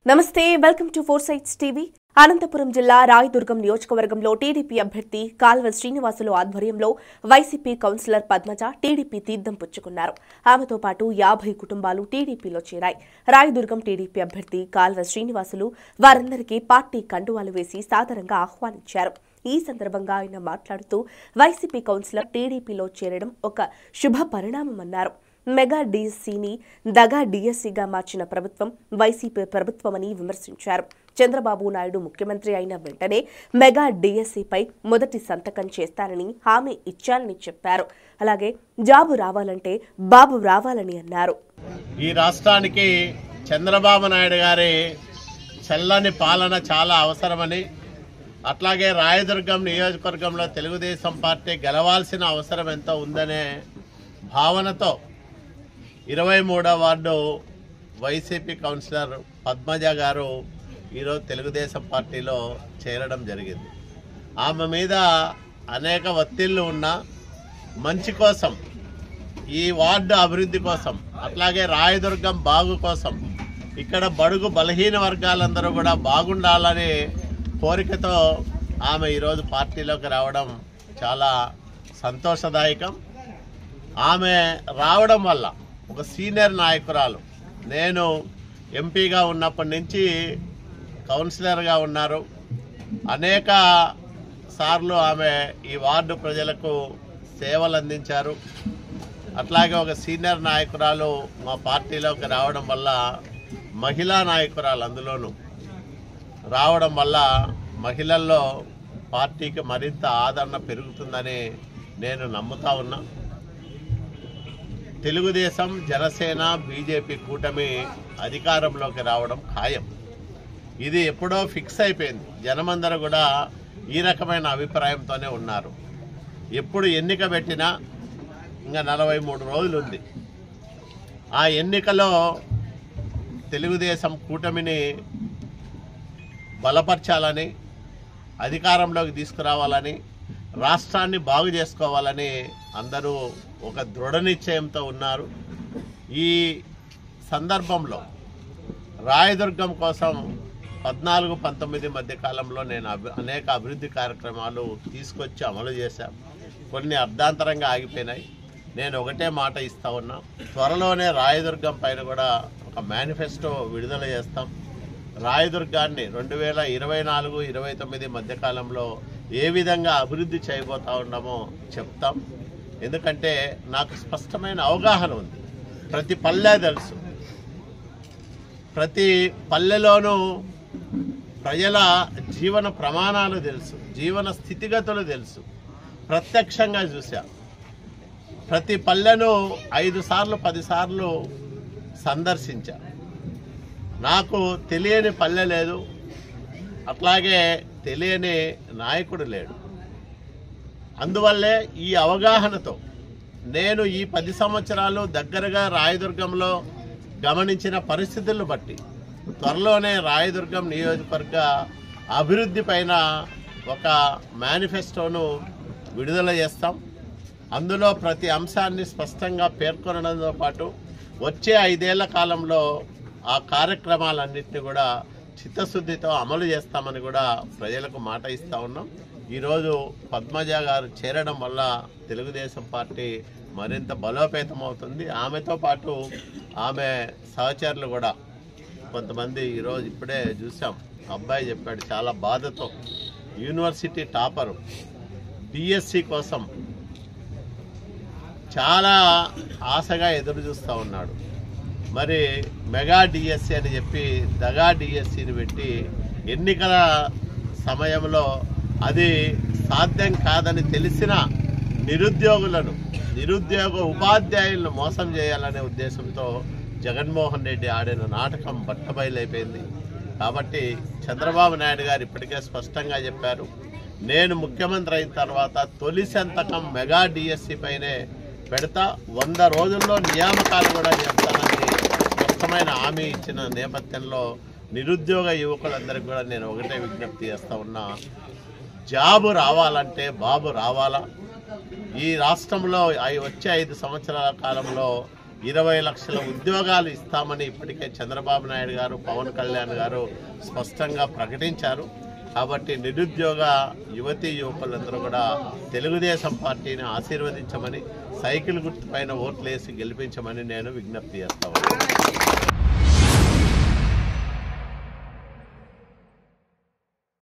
నమస్తే welcome to four sites TV. Anantapuram జిల్లా రాయదుర్గం నియోజకవర్గంలో టీడీపీ అభ్యర్థి కాల్వ శ్రీనివాసులు ఆధ్వర్యంలో వైసీపీ కౌన్సిలర్ పద్మజ టీడీపీ తీర్థం పుచ్చుకున్నారు. ఆమెతో పాటు 50 కుటుంబాలు టీడీపీలో చేరాయి. రాయదుర్గం టీడీపీ అభ్యర్థి కాల్వ శ్రీనివాసులు వారందరికీ పార్టీ కండువాలు వేసి సాదరంగా ఆహ్వానించారు. ఈ సందర్భంగా ఆయన మాట్లాడుతూ వైసీపీ కౌన్సిలర్ టీడీపీలో చేరడం ఒక శుభ పరిణామమన్నారు. మెగా డీఎస్సీని దగా డీఎస్సీగా మార్చిన ప్రభుత్వం వైసీపీ ప్రభుత్వమని విమర్శించారు. చంద్రబాబు నాయుడు ముఖ్యమంత్రి అయిన వెంటనే మెగా డీఎస్సీపై మొదటి సంతకం చేస్తారని హామీ ఇచ్చారని చెప్పారు. అలాగే జాబు రావాలంటే బాబు రావాలని అన్నారు. ఈ రాష్ట్రానికి చంద్రబాబు నాయుడు గారి చల్లని పాలన చాలా అవసరమని, అట్లాగే రాయదుర్గం నియోజకవర్గంలో తెలుగుదేశం పార్టీ గెలవాల్సిన అవసరం ఎంతో ఉందనే భావనతో 23వ వార్డు వైసీపీ కౌన్సిలర్ పద్మజ గారు ఈరోజు తెలుగుదేశం పార్టీలో చేరడం జరిగింది. ఆమె మీద అనేక ఒత్తిళ్లు ఉన్నా మంచి కోసం, ఈ వార్డు అభివృద్ధి కోసం, అట్లాగే రాయదుర్గం బాగు కోసం, ఇక్కడ బడుగు బలహీన వర్గాలందరూ కూడా బాగుండాలనే కోరికతో ఆమె ఈరోజు పార్టీలోకి రావడం చాలా సంతోషదాయకం. ఆమె రావడం వల్ల ఒక సీనియర్ నాయకురాలు, నేను ఎంపీగా ఉన్నప్పటి నుంచి కౌన్సిలర్గా ఉన్నారు, అనేక సార్లు ఆమె ఈ వార్డు ప్రజలకు సేవలు అందించారు. అట్లాగే ఒక సీనియర్ నాయకురాలు మా పార్టీలోకి రావడం వల్ల, మహిళా నాయకురాలు అందులోనూ రావడం వల్ల మహిళల్లో పార్టీకి మరింత ఆదరణ పెరుగుతుందని నేను నమ్ముతా ఉన్నా. తెలుగుదేశం, జనసేన, బీజేపీ కూటమి అధికారంలోకి రావడం ఖాయం. ఇది ఎప్పుడో ఫిక్స్ అయిపోయింది. జనమందరూ కూడా ఈ రకమైన అభిప్రాయంతోనే ఉన్నారు. ఎప్పుడు ఎన్నిక పెట్టినా ఇంకా 43 రోజులు ఉంది. ఆ ఎన్నికలో తెలుగుదేశం కూటమిని బలపరచాలని, అధికారంలోకి తీసుకురావాలని, రాష్ట్రాన్ని బాగు చేసుకోవాలని అందరూ ఒక దృఢ నిశ్చయంతో ఉన్నారు. ఈ సందర్భంలో రాయదుర్గం కోసం 14-19 మధ్య కాలంలో నేను అనేక అభివృద్ధి కార్యక్రమాలు తీసుకొచ్చి అమలు చేశాం. కొన్ని అర్ధాంతరంగా ఆగిపోయినాయి. నేను ఒకటే మాట ఇస్తా ఉన్నా, త్వరలోనే రాయదుర్గం పైన కూడా ఒక మేనిఫెస్టో విడుదల చేస్తాం. రాయదుర్గాన్ని 2024-29 మధ్యకాలంలో ఏ విధంగా అభివృద్ధి చేయబోతా ఉన్నామో చెప్తాం. ఎందుకంటే నాకు స్పష్టమైన అవగాహన ఉంది. ప్రతి పల్లె తెలుసు, ప్రతి పల్లెలోనూ ప్రజల జీవన ప్రమాణాలు తెలుసు, జీవన స్థితిగతులు తెలుసు, ప్రత్యక్షంగా చూసా. ప్రతి పల్లెను 5 సార్లు 10 సార్లు సందర్శించా. నాకు తెలియని పల్లె లేదు, అట్లాగే తెలియని నాయకుడు లేడు. అందువల్లే ఈ అవగాహనతో నేను ఈ 10 సంవత్సరాలు దగ్గరగా రాయదుర్గంలో గమనించిన పరిస్థితులను బట్టి త్వరలోనే రాయదుర్గం నియోజకవర్గ అభివృద్ధి పైన ఒక మేనిఫెస్టోను విడుదల చేస్తాం. అందులో ప్రతి అంశాన్ని స్పష్టంగా పేర్కొనడంతో పాటు వచ్చే 5 ఏళ్ల కాలంలో ఆ కార్యక్రమాలన్నింటినీ కూడా చిత్తశుద్ధితో అమలు చేస్తామని కూడా ప్రజలకు మాట ఇస్తా ఉన్నాం. ఈరోజు పద్మజ గారు చేరడం వల్ల తెలుగుదేశం పార్టీ మరింత బలోపేతం అవుతుంది. ఆమెతో పాటు ఆమె సహచరులు కూడా కొంతమంది, ఈరోజు ఇప్పుడే చూసాం, అబ్బాయి చెప్పాడు చాలా బాధతో, యూనివర్సిటీ టాపరు డిఎస్సి కోసం చాలా ఆశగా ఎదురు చూస్తూ ఉన్నాడు. మరి మెగా డిఎస్సి అని చెప్పి దగా డిఎస్సిని పెట్టి ఎన్నికల సమయంలో అది సాధ్యం కాదని తెలిసిన నిరుద్యోగ ఉపాధ్యాయులను మోసం చేయాలనే ఉద్దేశంతో జగన్మోహన్ రెడ్డి ఆడిన నాటకం బట్టబయలైపోయింది. కాబట్టి చంద్రబాబు నాయుడు గారు ఇప్పటికే స్పష్టంగా చెప్పారు, నేను ముఖ్యమంత్రి అయిన తర్వాత తొలి సంతకం మెగా డిఎస్సి పైనే పెడతా, 100 రోజుల్లో నియామకాలు కూడా చేస్తానని స్పష్టమైన హామీ ఇచ్చిన నేపథ్యంలో నిరుద్యోగ యువకులందరికీ కూడా నేను ఒకటే విజ్ఞప్తి చేస్తా ఉన్నా, జాబు రావాలంటే బాబు రావాలా. ఈ రాష్ట్రంలో వచ్చే 5 సంవత్సరాల కాలంలో 20 లక్షల ఉద్యోగాలు ఇస్తామని ఇప్పటికే చంద్రబాబు నాయుడు గారు, పవన్ కళ్యాణ్ గారు స్పష్టంగా ప్రకటించారు. కాబట్టి నిరుద్యోగ యువతీ యువకులందరూ కూడా తెలుగుదేశం పార్టీని ఆశీర్వదించమని, సైకిల్ గుర్తుపైన ఓట్లేసి గెలిపించమని నేను విజ్ఞప్తి చేస్తాను.